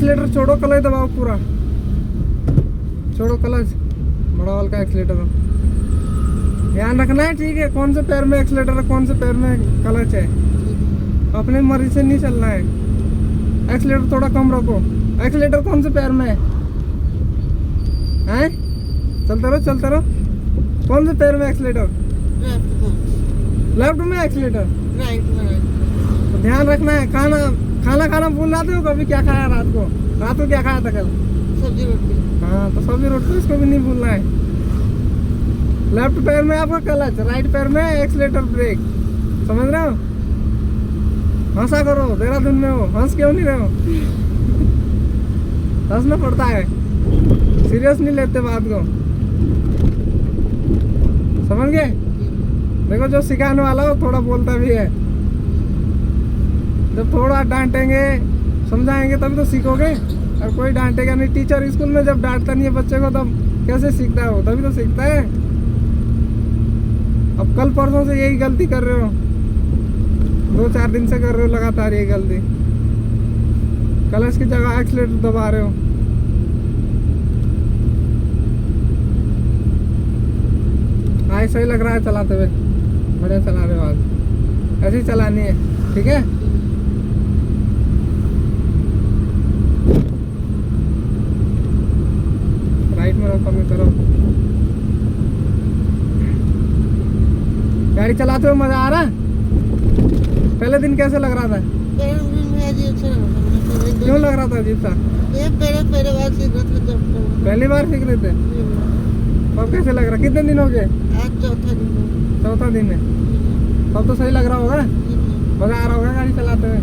Accelerator छोड़ो, clutch दबाओ पूरा, छोड़ो क्लच, बड़ा वाला का एक्सीलेटर हो। ध्यान रखना है, ठीक है, कौन से पैर में एक्सीलेटर है, कौन से पैर में क्लच है, अपने मर्जी से नहीं चलना है। एक्सीलेटर थोड़ा कम रखो। एक्सीलेटर कौन से पैर में है? चलते रहो चलते रहो। कौन से पैर में एक्सीलेटर? लेफ्ट में एक्सीलेटर, राइट में। तो ध्यान रखना है। खाना खाना खाना भूल जाते हो कभी? क्या खाया रात को? रात को क्या खाया था कल? सब्जी रोटी। हाँ, तो सब्जी रोटी, इसको भी नहीं भूलना है। लेफ्ट पैर में आपका क्लच, राइट पैर में एक्सीलेटर ब्रेक, समझ रहे हो? हंसा करो, देहरादून में हो, हंस क्यों नहीं रहे हो? हंसना पड़ता है, सीरियस नहीं लेते बात को, समझ गए? देखो, जो सिखाने वाला हो थोड़ा बोलता भी है। जब थोड़ा डांटेंगे समझाएंगे तभी तो सीखोगे, और कोई डांटेगा नहीं। टीचर स्कूल में जब डांटता नहीं है बच्चे को तब कैसे सीखता है वो? तभी तो सीखता है। अब कल परसों से यही गलती कर रहे हो, 2-4 दिन से कर रहे हो लगातार यही गलती। क्लच की जगह एक्सीलेटर दबा रहे हो। हाँ, सही लग रहा है चलाते हुए, बढ़िया चला रहे हो आज। ऐसे ही चलानी है, ठीक है? राइट में रखो, कमी करो। गाड़ी चलाते हुए मजा आ रहा? पहले दिन कैसे लग रहा था? क्यों लग रहा था अजीब सा? पहली बार सीख रहे थे? अब कैसे लग रहा? कितने दिन हो गए? आज चौथा दिन है। तब तो सही लग रहा होगा, मजा आ रहा होगा गाड़ी चलाते हुए।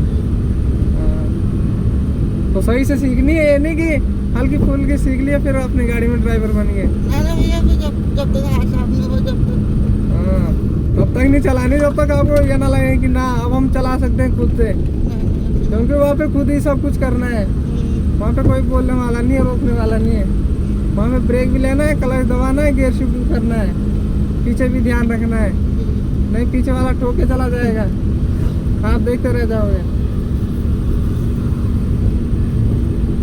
तो सही से सीखनी है, ये नहीं कि हल्की फुल्की सीख लिया फिर अपनी गाड़ी में ड्राइवर बन गए। तब तक नहीं चलानी जब तक आपको ये ना लगे कि ना अब हम चला सकते हैं खुद से, क्योंकि वहाँ पे खुद ही सब कुछ करना है। वहाँ पे कोई बोलने वाला नहीं है, रोकने वाला नहीं है। वहाँ पे ब्रेक भी लेना है, क्लच दबाना है, गियर शिफ्ट करना है, पीछे भी ध्यान रखना है, नहीं पीछे वाला ठोक के चला जाएगा, आप देखते रह जाओगे।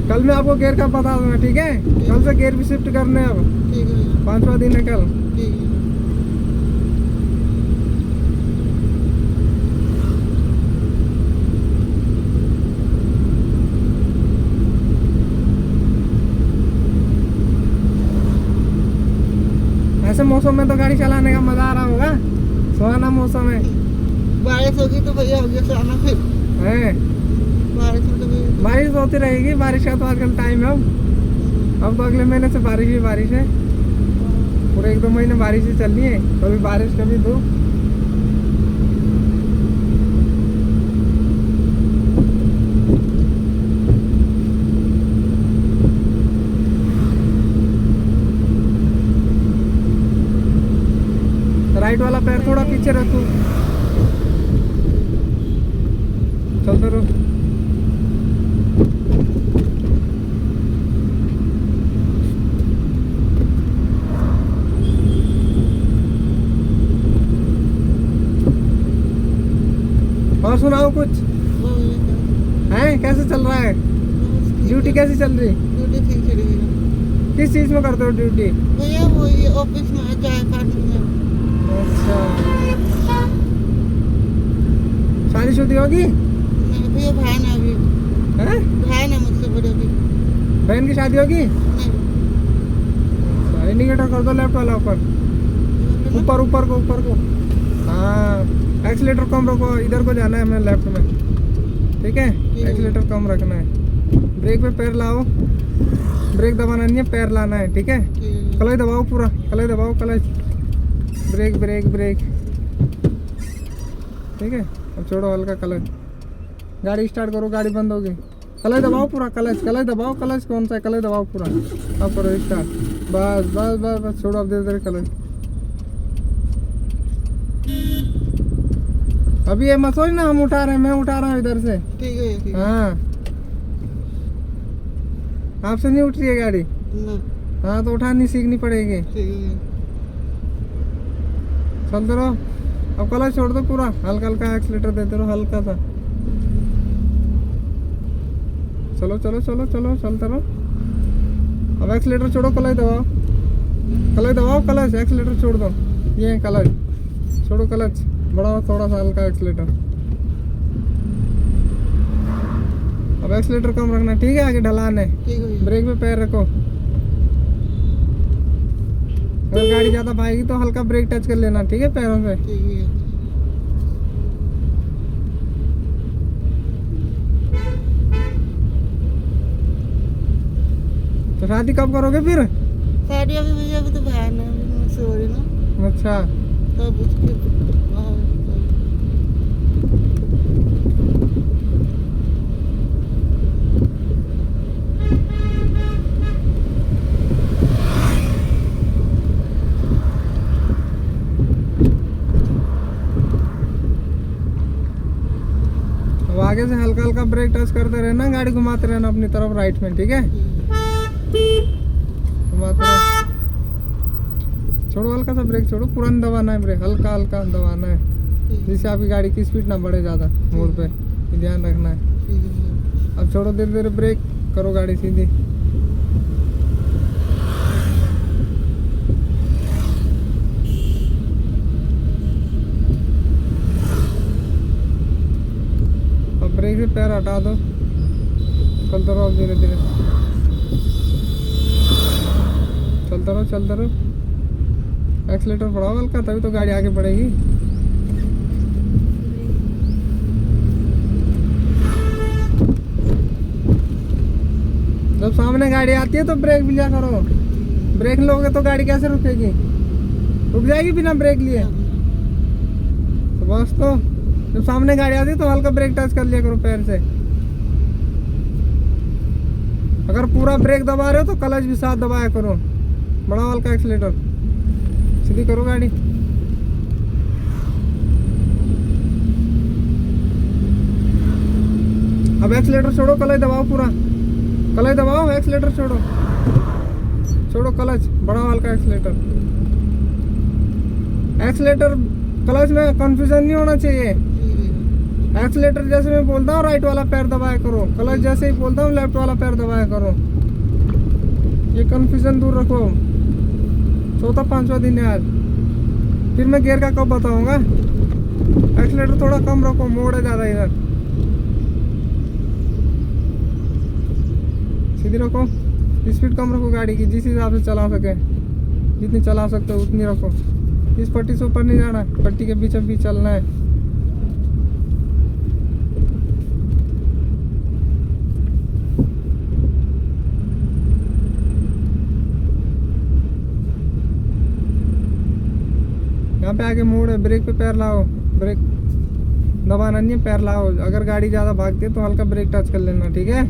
कल मैं आपको गियर का बता दूंगा, ठीक है? कल से गियर भी शिफ्ट करने हैं। अब 5वां दिन है कल। ऐसे मौसम में तो गाड़ी चलाने का मजा आ रहा होगा, सुहाना मौसम है। बारिश होगी तो भैया हो गया सुहाना फिर है। बारिश में तो बारिश होती रहेगी, बारिश का तो आजकल टाइम है। अब तो अगले महीने से बारिश ही बारिश है, पूरे 1-2 महीने बारिश ही चलनी है, कभी बारिश कभी धूप। राइट वाला पैर थोड़ा पीछे रखो, चलते रहो। और सुनाओ कुछ है, कैसे चल रहा है? ड्यूटी कैसी चल रही? ड्यूटी ठीक चल रही है। किस चीज में करते हो ड्यूटी? भैया वो ये ऑफिस में चाय काटने में। अच्छा, शादीशुदी होगी? नहीं भैया, भाई ना अभी हैं? भाई ना मुझसे बड़े अभी। बहन की शादी होगी? नहीं अच्छा, इंडिकेटर कर दो लेफ्ट वाला ऊपर, ऊपर ऊपर को, ऊपर को। हाँ, एक्सीलेटर कम रखो, इधर को जाना है हमें लेफ्ट में, ठीक है? एक्सीलेटर कम रखना है। ब्रेक पे पैर लाओ, ब्रेक दबाना नहीं है, पैर लाना है, ठीक है? क्लच दबाओ पूरा, क्लच दबाओ, क्लच, ब्रेक ब्रेक ब्रेक, ठीक है? अब छोड़ो हल्का क्लच, गाड़ी स्टार्ट करो, गाड़ी बंद होगी। क्लच दबाओ पूरा, क्लच क्लच दबाओ, क्लच कौन सा है, क्लच दबाओ पूरा, अब करो स्टार्ट। बस बस बस बस, छोड़ो अब धीरे धीरे क्लच। अभी ये मत सोच ना हम उठा रहे हैं, मैं उठा रहा हूँ इधर से। ठीक है, ठीक है। हाँ, आपसे नहीं उठ रही है गाड़ी। ना, हाँ, तो उठानी सीखनी पड़ेगी। ठीक है। चलते रहो, अब क्लच छोड़ दो पूरा, हल्का हल्का एक्सीलेटर देते रहो, हल्का सा। चलो चलो चलो चलो चलते रहो। अब एक्सीलेटर छोड़ो, क्लच दबाओ, क्लच दबाओ, क्लच, एक्सीलेटर छोड़ दो। ये क्लच छोड़ो, क्लच बढ़ाओ थोड़ा सा, हल्का एक्सीलेटर। अब एक्सीलेटर कम रखना, ठीक है? आगे ढलान है, ठीक है भैया। ब्रेक पे पैर रखो। अगर गाड़ी ज़्यादा भागेगी तो हल्का ब्रेक टच कर लेना, ठीक है, पैरों से। ठीक है भैया। तो शादी कब करोगे फिर? शादी अभी भैया, अभी तो बहन है, अभी मैं सो रही ना, अच्छा, तब उसके हाँ, अब आगे से हल्का हल्का ब्रेक टच करते रहना, गाड़ी घुमाते रहना अपनी तरफ राइट में, ठीक है? घुमाते रहो। छोड़ो हल्का सा ब्रेक, छोड़ो, पूरा नहीं दबाना है ब्रेक, हल्का हल्का दबाना है, ठीक है जिससे आपकी गाड़ी की स्पीड ना बढ़े ज़्यादा मोड़ पे, ये ध्यान रखना है। ठीक है भैया। अब छोड़ो, धीरे धीरे ब्रेक करो, गाड़ी सीधी। अब ब्रेक से पैर हटा दो, चलते रहो, अब धीरे धीरे चलते रहो, चलते रहो। एक्सीलेटर बढ़ाओ हल्का, तभी तो गाड़ी आगे बढ़ेगी। जब सामने गाड़ी आती है तो ब्रेक भी लिया करो, ब्रेक लोगे तो गाड़ी कैसे रुकेगी? रुक जाएगी बिना ब्रेक लिए। तो बस, तो जब सामने गाड़ी आती है तो हल्का ब्रेक टच कर लिया करो पैर से। अगर पूरा ब्रेक दबा रहे हो तो क्लच भी साथ दबाया करो, बढ़ाओ हल्का एक्सीलेटर, सीधी करो गाड़ी। अब एक्सीलेटर छोड़ो, क्लच दबाओ पूरा, क्लच दबाओ, एक्सीलेटर छोड़ो, छोड़ो क्लच, बढ़ाओ हल्का एक्सीलेटर। एक्सीलेटर क्लच में कंफ्यूजन नहीं होना चाहिए। एक्सीलेटर जैसे मैं बोलता हूँ राइट वाला पैर दबाया करो, क्लच जैसे ही बोलता हूँ लेफ्ट वाला पैर दबाया करो, ये कंफ्यूजन दूर रखो। चौथा पांचवा दिन है आज, फिर मैं गियर का कब बताऊंगा। एक्सीलेटर थोड़ा कम रखो, मोड़ है ज़्यादा इधर, सीधी रखो, स्पीड कम रखो गाड़ी की, जिस हिसाब से चला सके, जितनी चला सकते हो उतनी रखो। इस पट्टी से ऊपर नहीं जाना, पट्टी के बीच बीच चलना है। यहाँ पे आगे मोड़ है, ब्रेक पे पैर लाओ, ब्रेक दबाना नहीं है, पैर लाओ। अगर गाड़ी ज़्यादा भागती है तो हल्का ब्रेक टच कर लेना, ठीक है?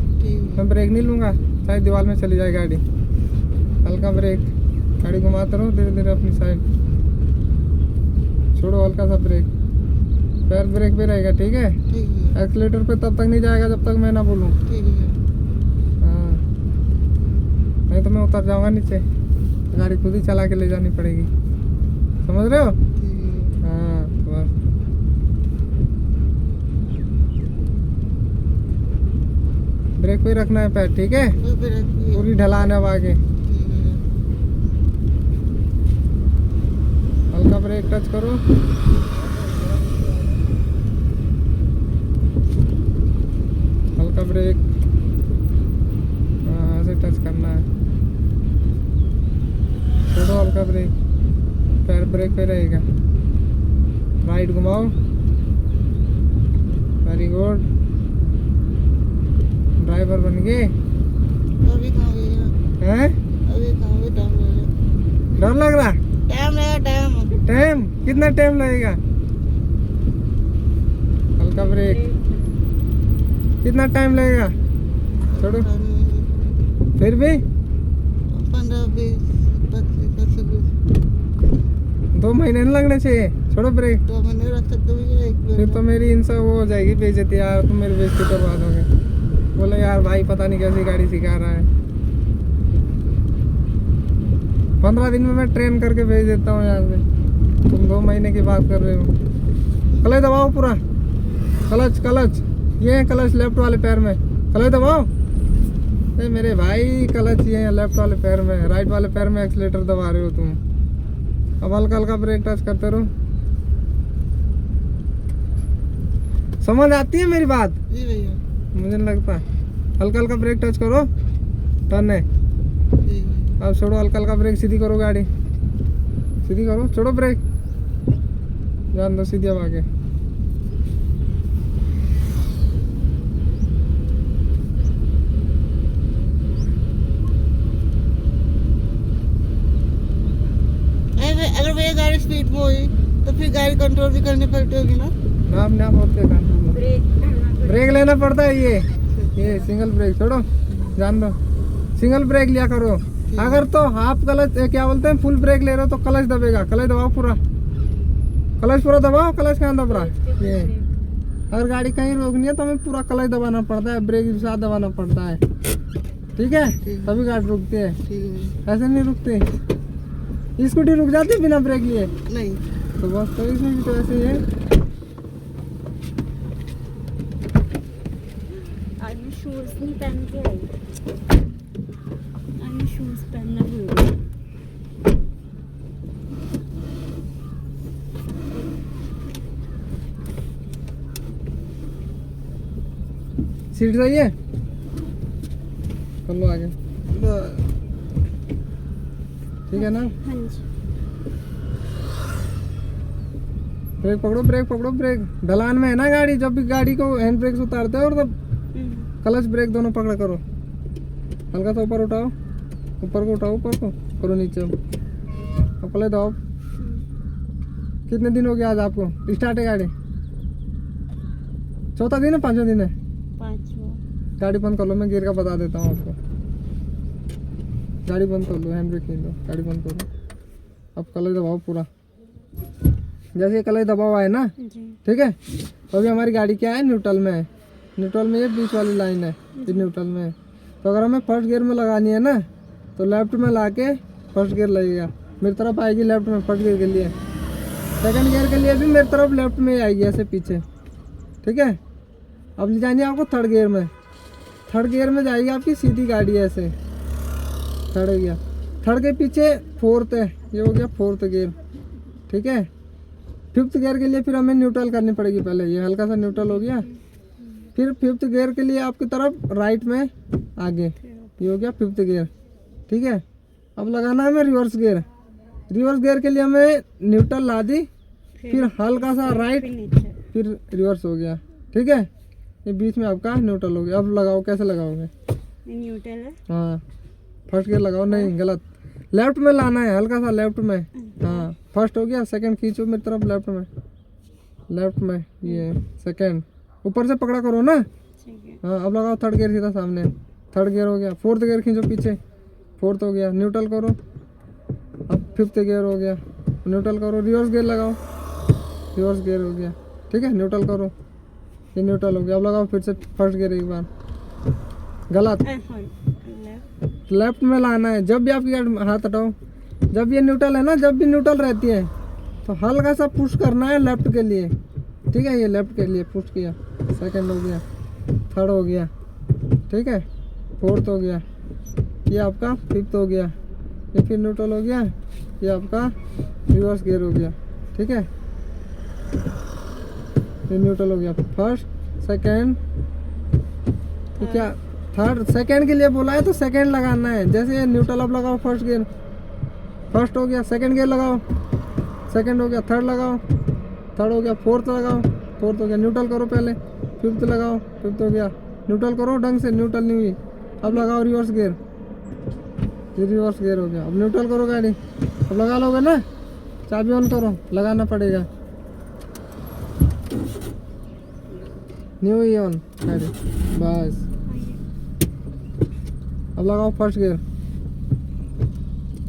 मैं ब्रेक नहीं लूँगा, शायद दीवार में चली जाए गाड़ी। हल्का ब्रेक, गाड़ी घुमाते रहो धीरे धीरे अपनी साइड, छोड़ो हल्का सा ब्रेक, पैर ब्रेक पे रहेगा, ठीक है? एक्सीलेटर पे तब तक नहीं जाएगा जब तक मैं ना बोलूँ। हाँ, नहीं तो मैं उतर जाऊँगा नीचे, गाड़ी खुद ही चला के ले जानी पड़ेगी, समझ रहे हो? हाँ, बस ब्रेक पे रखना है पैर, ठीक है? पूरी ढलान है अब आगे, हल्का ब्रेक टच करो, हल्का ब्रेक, हाँ ऐसे टच करना है, छोड़ो हल्का ब्रेक, पैर ब्रेक पे रहेगा, राइट घुमाओ, वेरी गुड, ड्राइवर बन गए। अभी कहाँ गई है? हैं? अभी कहाँ गई? टाइम लगेगा। डर लग रहा? टाइम लगेगा, टाइम। टाइम कितना टाइम लगेगा? हल्का ब्रेक, कितना टाइम लगेगा? छोड़ो, फिर भी 15, 20, 25, 26। 2 महीने नहीं लगने चाहिए, छोड़ो ब्रेक। 2 महीने रख सकते हो, एक बार। फिर तो मेरी इनसे वो हो जाएगी बेइज्जती, यार तुम मेरी बेइज्जती करवा दोगे, बोले यार भाई पता नहीं कैसी गाड़ी सिखा रहा है। 15 दिन में मैं ट्रेन करके भेज देता हूँ यहाँ से, तुम 2 महीने की बात कर रहे हो। क्लच दबाओ पूरा, क्लच क्लच, ये है क्लच लेफ्ट वाले पैर में, क्लच दबाओ, नहीं मेरे भाई, क्लच ये है लेफ्ट वाले पैर में, राइट वाले पैर में एक्सीलेटर दबा रहे हो तुम। अब हल्का हल्का ब्रेक टच करते रहो। समझ आती है मेरी बात? जी भैया। मुझे नहीं लगता। हल्का हल्का ब्रेक टच करो, टर्न है। ठीक है। अब छोड़ो, हल्का हल्का ब्रेक, सीधी करो गाड़ी, सीधी करो, छोड़ो ब्रेक, जान दो, सीधी अब आगे। अगर भैया गाड़ी स्पीड में हुई तो फिर गाड़ी कंट्रोल भी करनी पड़ती होगी ना? ना अपने आप होते हैं। ब्रेक लेना पड़ता है, ये सिंगल ब्रेक छोड़ो, जान दो, सिंगल ब्रेक लिया करो। अगर तो हाफ क्लच, क्या बोलते हैं, फुल ब्रेक ले रहे हो तो क्लच दबेगा, क्लच दबाओ पूरा, क्लच पूरा दबाओ, क्लच कहाँ दब रहा है ये। अगर गाड़ी कहीं रोकनी है तो हमें पूरा क्लच दबाना पड़ता है, ब्रेक भी साथ दबाना पड़ता है, ठीक है, तभी गाड़ी रुकती है। ठीक है भैया। ऐसे नहीं रुकते। स्कूटी रुक जाती है बिना ब्रेक लिए? नहीं। तो बस, तो इसमें भी तो ऐसे ही है। आज मैं शूज नहीं पहन के आई, आज मैं शूज पहनना भूल गई। सीट सही है, कर लो आगे, ठीक है ना। हाँ जी। ब्रेक पकड़ो, ब्रेक पकड़ो, ब्रेक। ढलान में है ना गाड़ी, जब भी गाड़ी को हैंड ब्रेक से उतारते हो और तब क्लच ब्रेक दोनों पकड़ा करो। हल्का सा ऊपर उठाओ, ऊपर को उठाओ, ऊपर को करो नीचे। अब क्लच दबाओ। कितने दिन हो गया आज आपको स्टार्ट है गाड़ी? चौथा दिन है, पांचवा दिन है? पांचवा। गाड़ी बंद कर लो, मैं गियर का बता देता हूँ आपको। गाड़ी बंद कर लो, हैंड ब्रेक खींच लो, गाड़ी बंद करो। अब क्लच दबाओ पूरा, जैसे क्लच दबा हुआ है ना, जी। ठीक है। तो अभी हमारी गाड़ी क्या है, न्यूट्रल में है। न्यूट्रल में ये बीच वाली लाइन है, ये न्यूट्रल में है। तो अगर हमें फर्स्ट गियर में लगानी है ना, तो लेफ्ट में ला के फर्स्ट गियर लगेगा, मेरी तरफ आएगी लेफ्ट में फर्स्ट गियर के लिए। सेकंड गियर के लिए भी मेरी तरफ लेफ्ट में ही आएगी, ऐसे पीछे, ठीक है। अब ले जानी है आपको थर्ड गियर में, थर्ड गियर में जाएगी आपकी सीधी गाड़ी ऐसे। थर्ड हो गया, थर्ड के पीछे फोर्थ है, ये हो गया फोर्थ गियर, ठीक है। फिफ्थ गियर के लिए फिर हमें न्यूट्रल करनी पड़ेगी पहले, ये हल्का सा न्यूट्रल हो गया। फिर फिफ्थ गियर के लिए आपकी तरफ राइट में आगे, ये हो गया फिफ्थ गियर, ठीक है। अब लगाना है हमें रिवर्स गियर। रिवर्स गियर के लिए हमें न्यूट्रल ला दी, फिर हल्का सा राइट, फिर रिवर्स हो गया, ठीक है। ये बीच में आपका न्यूट्रल हो गया। अब लगाओ, कैसे लगाओगे? न्यूट्रल है। हाँ, फर्स्ट गियर लगाओ, नहीं गलत, लेफ्ट में लाना है, हल्का सा लेफ्ट में। हाँ, फर्स्ट हो गया, सेकंड खींचो मेरी तरफ लेफ्ट में, लेफ्ट में, ये सेकंड, ऊपर से पकड़ा करो ना। ठीक है। हाँ, अब लगाओ थर्ड गियर सीधा सामने, थर्ड गियर हो गया। फोर्थ गियर खींचो पीछे, फोर्थ हो गया, न्यूट्रल करो। अब फिफ्थ गियर हो गया, न्यूट्रल करो, रिवर्स गियर लगाओ, रिवर्स गियर हो गया, ठीक है, न्यूट्रल करो, ये न्यूट्रल हो गया। अब लगाओ फिर से फर्स्ट गियर एक बार, गलत, लेफ्ट में लाना है। जब भी आपकी हाथ हटाओ, जब ये न्यूट्रल है ना, जब भी न्यूट्रल रहती है तो हल्का सा पुश करना है लेफ्ट के लिए, ठीक है। ये लेफ्ट के लिए पुश किया, सेकंड हो गया, थर्ड हो गया, ठीक है, फोर्थ हो गया, ये आपका फिफ्थ हो गया, ये फिर न्यूट्रल हो गया, ये आपका रिवर्स गियर हो गया, ठीक है। ये न्यूट्रल हो गया, फर्स्ट सेकंड, तो क्या थर्ड, सेकंड के लिए बोला है तो सेकंड लगाना है। जैसे ये न्यूट्रल अब लगाओ, फर्स्ट गियर, फर्स्ट हो गया, सेकंड गियर लगाओ, सेकंड हो गया, थर्ड लगाओ, थर्ड हो गया, फोर्थ लगाओ, फोर्थ हो गया, न्यूट्रल करो पहले, फिफ्थ लगाओ, फिफ्थ हो गया, न्यूट्रल करो ढंग से, न्यूट्रल नहीं हुई, अब लगाओ रिवर्स गियर, ये रिवर्स गियर हो गया। अब न्यूट्रल करो गाड़ी, अब लगा लोगे ना, चाबी ऑन करो, लगाना पड़ेगा, नहीं हुई ऑन गाड़ी, बस। अब लगाओ फर्स्ट गियर,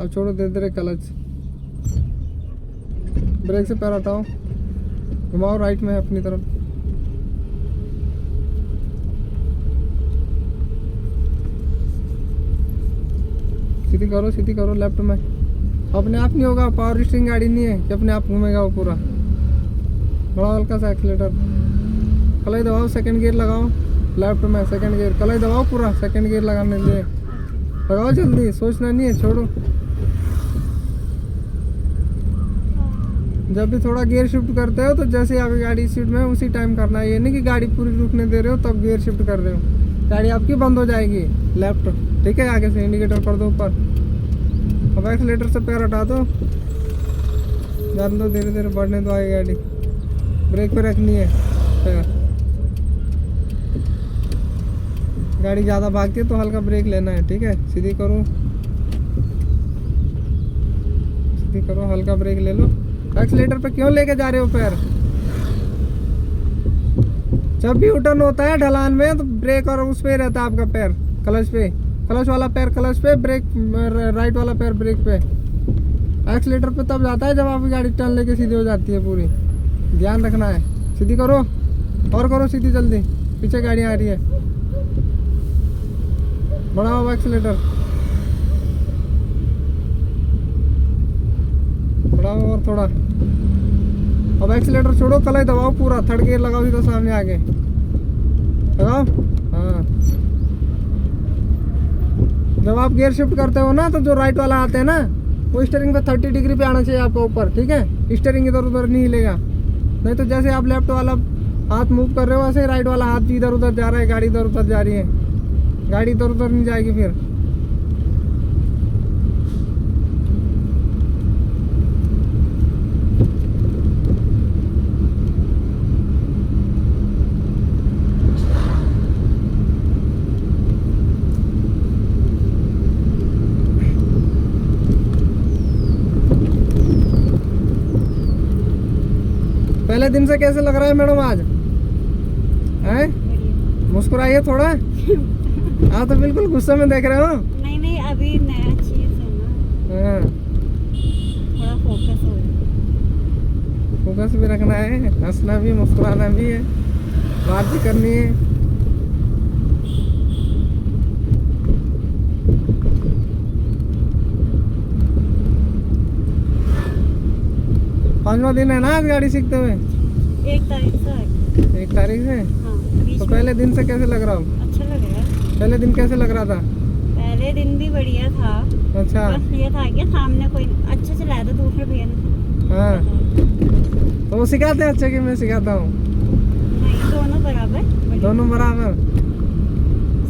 अब छोड़ो धीरे धीरे क्लच, ब्रेक से पैर हटाओ, घुमाओ राइट में अपनी तरफ, सीधी करो लेफ्ट में। अपने आप नहीं होगा, पावर स्टीयरिंग गाड़ी नहीं है कि अपने आप घूमेगा वो पूरा। बड़ा हल्का सा एक्सीलेटर, क्लच दबाओ, सेकंड गियर लगाओ, लेफ्ट में सेकंड गियर, क्लच दबाओ पूरा, सेकंड गियर लगाने के लिए लगाओ जल्दी, सोचना नहीं है, छोड़ो। जब भी थोड़ा गियर शिफ्ट करते हो तो जैसे आपकी गाड़ी स्पीड में उसी टाइम करना है, ये नहीं कि गाड़ी पूरी रुकने दे रहे हो तब गियर शिफ्ट कर रहे हो, गाड़ी आपकी बंद हो जाएगी लेफ्ट। ठीक है, आगे से इंडिकेटर कर दो ऊपर, अब एक्सीलेटर से पैर हटा दो, जान दो, धीरे धीरे बढ़ने दो आगे गाड़ी, ब्रेक पे रखनी है पैर। गाड़ी ज़्यादा भागती है तो हल्का ब्रेक लेना है। ठीक है, सीधी करो, सीधी करो, हल्का ब्रेक ले लो। एक्सीलेटर पे क्यों लेके जा रहे हो पैर? जब भी उटर्न होता है ढलान में तो ब्रेक और उस पे रहता है आपका पैर, क्लच पे, क्लच वाला पैर क्लच पे, ब्रेक राइट वाला पैर ब्रेक पे। एक्सीलेटर पे तब जाता है जब आपकी गाड़ी टर्न लेके सीधी हो जाती है पूरी, ध्यान रखना है। सीधी करो और करो सीधी जल्दी, पीछे गाड़ी आ रही है, बढ़ाओ एक्सीलेटर, बढ़ाओ और थोड़ा। अब एक्सीलेटर छोड़ो, क्लच दबाओ पूरा, थर्ड गियर लगाओ सीधा सामने आगे लगाओ। हाँ, जब आप गियर शिफ्ट करते हो ना तो जो राइट वाला आते हैं ना वो स्टीयरिंग पे 30 डिग्री पे आना चाहिए आपका ऊपर। ठीक है, स्टीयरिंग इधर उधर नहीं हिलेगा, नहीं तो जैसे आप लेफ्ट वाला हाथ मूव कर रहे हो वैसे ही राइट वाला हाथ भी इधर उधर जा रहा है, गाड़ी इधर उधर जा रही है, गाड़ी इधर उधर नहीं जाएगी फिर। पहले दिन से कैसे लग रहा है मैडम आज? हैं? मुस्कुराइए थोड़ा। आप तो बिल्कुल गुस्से में देख रहे हो। नहीं नहीं, अभी नया चीज है ना, हाँ, थोड़ा फोकस हो रहा फोकस भी रखना है, हंसना भी, मुस्कुराना भी है, बात भी करनी है। पांचवा दिन है ना आज गाड़ी सीखते हुए? 1 तारीख से। 1 तारीख से? हाँ, बीच तो में पहले दिन से कैसे लग रहा हो? अच्छा लग रहा है। पहले दिन कैसे लग रहा था? पहले दिन भी बढ़िया था, अच्छा, बस ये था कि सामने कोई अच्छा चलाया था, दूसरे भैया ने। हाँ, तो वो सिखाते हैं अच्छे कि मैं सिखाता हूँ? नहीं, दोनों बराबर, बढ़िया। दोनों बराबर।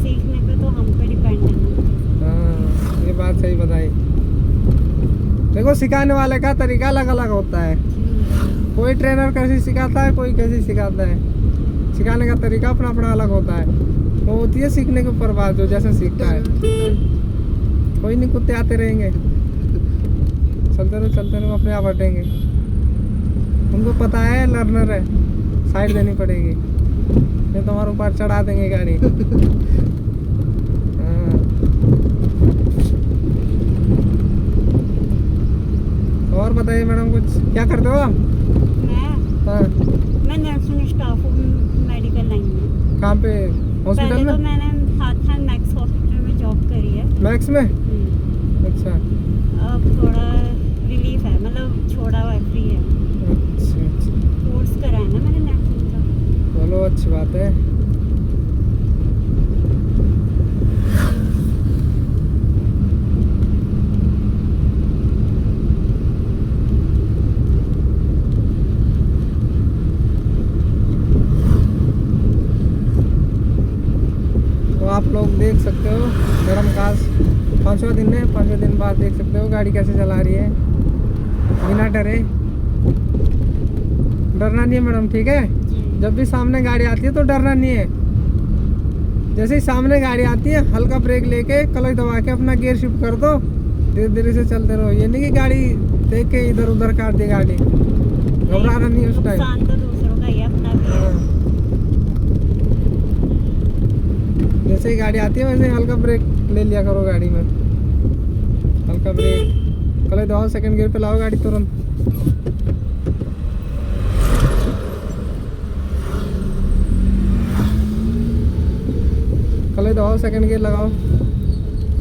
सीखने पे तो हम पे डिपेंड है ना। हाँ, ये बात सही बताई। देखो, सिखाने वाले का तरीका अलग अलग होता है, कोई ट्रेनर कैसे सिखाता है, कोई कैसे सिखाता है, सिखाने का तरीका अपना अपना अलग होता है। वो होती है सीखने के ऊपर बात, जो जैसे सीखता है। कोई नहीं, कुत्ते आते रहेंगे, चलते रहो, अपने आप हटेंगे। उनको पता है लर्नर है, साइड देनी पड़ेगी, नहीं तो हमारे ऊपर चढ़ा देंगे गाड़ी। हाँ। और बताइए मैडम, कुछ क्या करते हो आप? हाँ, मैं नर्सिंग स्टाफ हूँ मेडिकल लाइन में। कहाँ पे? हॉस्पिटल पहले में? तो मैंने साथ मैक्स हॉस्पिटल में जॉब करी है। मैक्स में? अच्छा अब थोड़ा रिलीफ है, मतलब छोड़ा हुआ है, फ्री है। अच्छा अच्छा, कोर्स करा है ना मैंने नर्सिंग का। चलो अच्छी बात है। आप लोग देख सकते हो मैडम का 5वां दिन है, 5वें दिन बाद देख सकते हो गाड़ी कैसे चला रही है बिना डरे। डरना नहीं है मैडम, ठीक है? जब भी सामने गाड़ी आती है तो डरना नहीं है। जैसे ही सामने गाड़ी आती है हल्का ब्रेक लेके क्लच दबा के अपना गियर शिफ्ट कर दो, धीरे धीरे से चलते रहो। ये नहीं कि गाड़ी देख के इधर उधर काट दे गाड़ी, घबराना नहीं है उस टाइम। नुकसान तो दूसरों का ही है, अपना भी है। जैसे ही गाड़ी आती है वैसे ही हल्का ब्रेक ले लिया करो गाड़ी में, हल्का ब्रेक, क्लच दबाओ, सेकंड गियर पे लाओ गाड़ी तुरंत। क्लच दबाओ, सेकंड गियर लगाओ,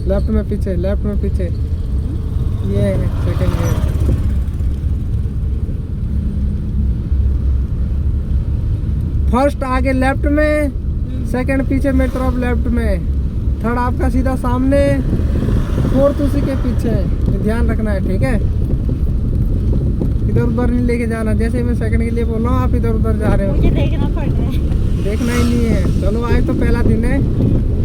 लेफ्ट में पीछे, लेफ्ट में पीछे, ये है सेकंड गियर। फर्स्ट आगे लेफ्ट में, सेकंड पीछे मेरी तरफ लेफ्ट में, थर्ड आपका सीधा सामने, फोर्थ उसी के पीछे है। ये ध्यान रखना है, ठीक है। इधर उधर नहीं लेके जाना, जैसे मैं सेकंड के लिए बोल रहा हूँ आप इधर उधर जा रहे हो। मुझे देखना पड़ रहा है। देखना ही नहीं है। चलो आज तो पहला दिन है,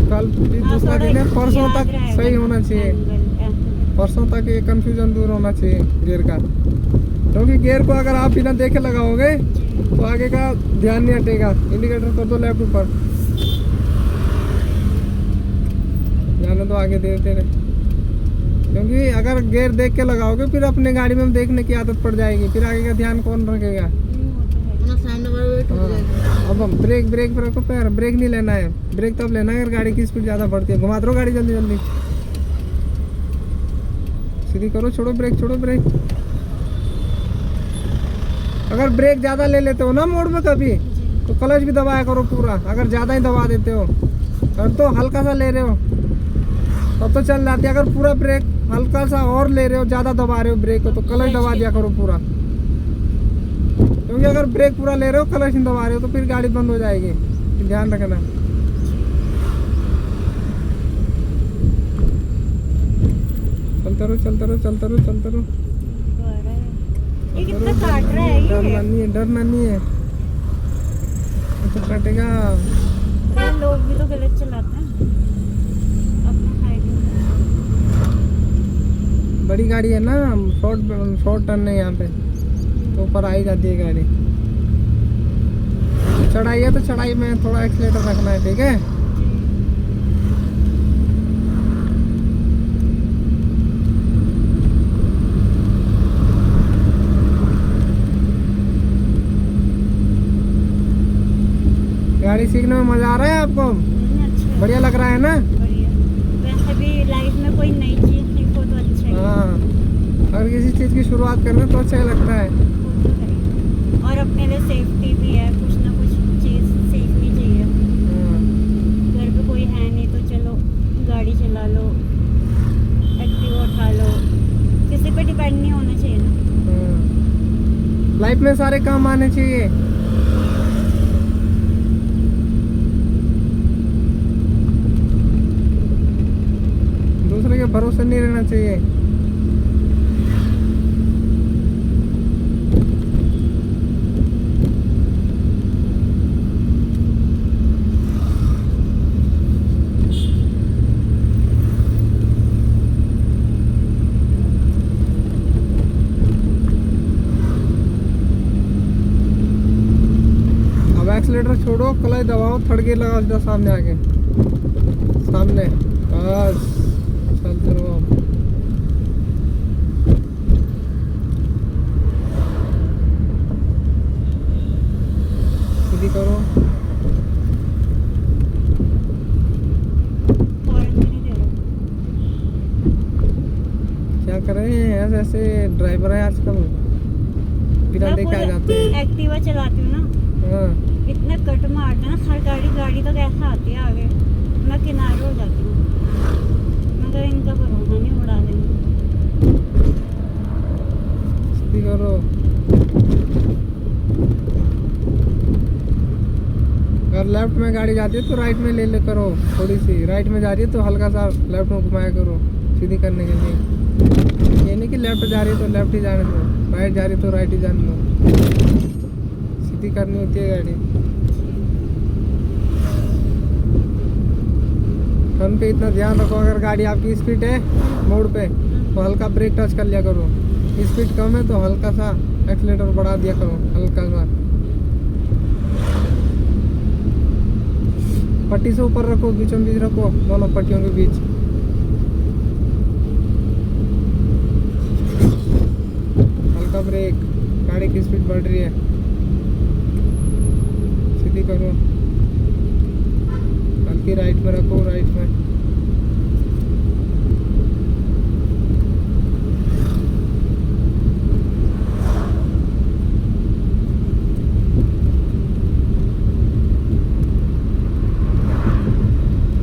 कल भी हाँ, दूसरा थोड़ा दिन है, परसों याद तक रहेगा सही ना, होना चाहिए। एंगल। परसों तक ये कंफ्यूजन दूर होना चाहिए गियर का, क्योंकि गियर को अगर आप बिना देखे लगाओगे तो आगे का ध्यान नहीं हटेगा। इंडिकेटर कर दो लेफ्ट ऊपर, जाने दो आगे धीरे धीरे, क्योंकि अगर गियर देख के लगाओगे फिर अपने गाड़ी में देखने की आदत पड़ जाएगी, फिर आगे का ध्यान कौन रखेगा। अपना सामने वाला वेट हो जाएगा। अब हम ब्रेक ब्रेक पर रखो पैर, ब्रेक नहीं लेना है। ब्रेक तब लेना है अगर गाड़ी की स्पीड ज़्यादा बढ़ती है। घुमा दो गाड़ी जल्दी जल्दी, सीधी करो, छोड़ो ब्रेक, छोड़ो ब्रेक। अगर ब्रेक ज़्यादा ले लेते हो ना मोड़ में कभी, तो क्लच भी दबाया करो पूरा। अगर ज़्यादा ही दबा देते हो, और तो हल्का सा ले रहे हो तब तो चल जाती है। अगर पूरा ब्रेक हल्का सा और ले रहे हो, ज़्यादा दबा रहे हो ब्रेक को, तो क्लच दबा दिया करो पूरा। क्योंकि अगर ब्रेक पूरा ले रहे हो, क्लच नहीं दबा रहे हो, तो फिर गाड़ी बंद हो जाएगी। ध्यान रखना। चलते रहो, चलते रहो, चलते रहो, चलते रहो। ये कितना काट रहा है डरना ये? नहीं है, डरना नहीं है, तो काटेगा। अरे लोग भी तो गलत चलाते हैं अपना हाईवे। बड़ी गाड़ी है ना, शॉर्ट टर्न है यहाँ पे, तो ऊपर आई जाती है गाड़ी। चढ़ाई है तो चढ़ाई में थोड़ा एक्सीलेटर रखना है, ठीक है। गाड़ी सीखने में मजा आ रहा है आपको? अच्छा बढ़िया लग रहा है ना? बढ़िया। वैसे भी लाइफ में कोई नई चीज सीखो तो अच्छा ही हाँ, अगर किसी चीज़ की शुरुआत करना तो अच्छा ही लगता है। वो तो है। और अपने लिए सेफ्टी भी है, कुछ ना कुछ चीज सीखनी चाहिए। हाँ, घर पे कोई है नहीं तो चलो गाड़ी चला लो, एक्टिवा उठा लो, किसी पे डिपेंड नहीं होना चाहिए ना। हाँ। लाइफ में सारे काम आने चाहिए। दूसरे के भरोसे नहीं रहना चाहिए। अब एक्सीलेटर छोड़ो, क्लच दबाओ, थर्ड गियर लगाओ सीधा सामने आके, सामने, बस चलते रहो। सीधी करो। फॉरेन में नहीं दे रहा। क्या करें, ऐसे ऐसे ड्राइवर है आजकल, बिना मैं देखे आ जाते हैं। एक्टिवा चलाती हूँ ना, हाँ, इतने कट मारते हैं ना, हर गाड़ी तो कैसा आती है आगे, मैं किनारे हो जाती हूँ। मगर इनका भरोसा नहीं, उड़ा देंगे। सीधी करो। अगर लेफ्ट में गाड़ी जाती है तो राइट में ले करो, थोड़ी सी राइट में जा रही है तो हल्का सा लेफ्ट में घुमाया करो सीधी करने के लिए। ये नहीं कि लेफ्ट जा रही है तो लेफ्ट ही जाने दो, राइट जा रही है तो राइट ही जाने दो। सीधी करनी होती है गाड़ी। टर्न पे इतना ध्यान रखो, अगर गाड़ी आपकी स्पीड है मोड़ पे तो हल्का ब्रेक टच कर लिया करो, स्पीड कम है तो हल्का सा एक्सीलेटर बढ़ा दिया करो, हल्का सा। पट्टी से ऊपर रखो, बीचों बीच रखो, दोनों पट्टियों के बीच। हल्का ब्रेक, गाड़ी की स्पीड बढ़ रही है, सीधी करो, हल्की राइट में रखो, राइट में।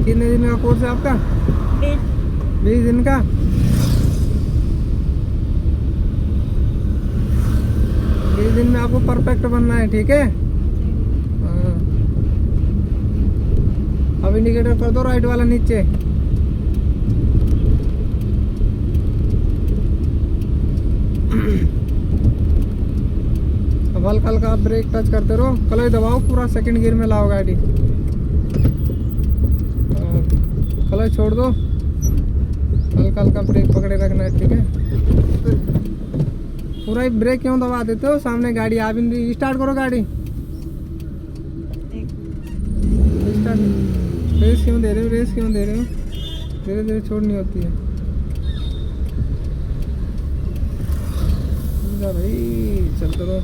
कितने दिन का कोर्स है आपका? 20 दिन का। 20 दिन में आपको परफेक्ट बनना है, ठीक है। हाँ, अब इंडिकेटर कर दो राइट वाला नीचे। अब हल्का हल्का ब्रेक टच करते रहो, क्लच दबाओ, पूरा सेकंड गियर में लाओ गाड़ी। क्लच छोड़ दो, हल्का हल्का ब्रेक पकड़े रखना है, ठीक है। पूरा ही ब्रेक क्यों दबा देते हो, सामने गाड़ी आ भी नहीं। स्टार्ट करो गाड़ी, स्टार्ट। रेस क्यों दे रहे हो, रेस क्यों दे रहे हो, धीरे धीरे छोड़नी होती है। भाई चलते रहो।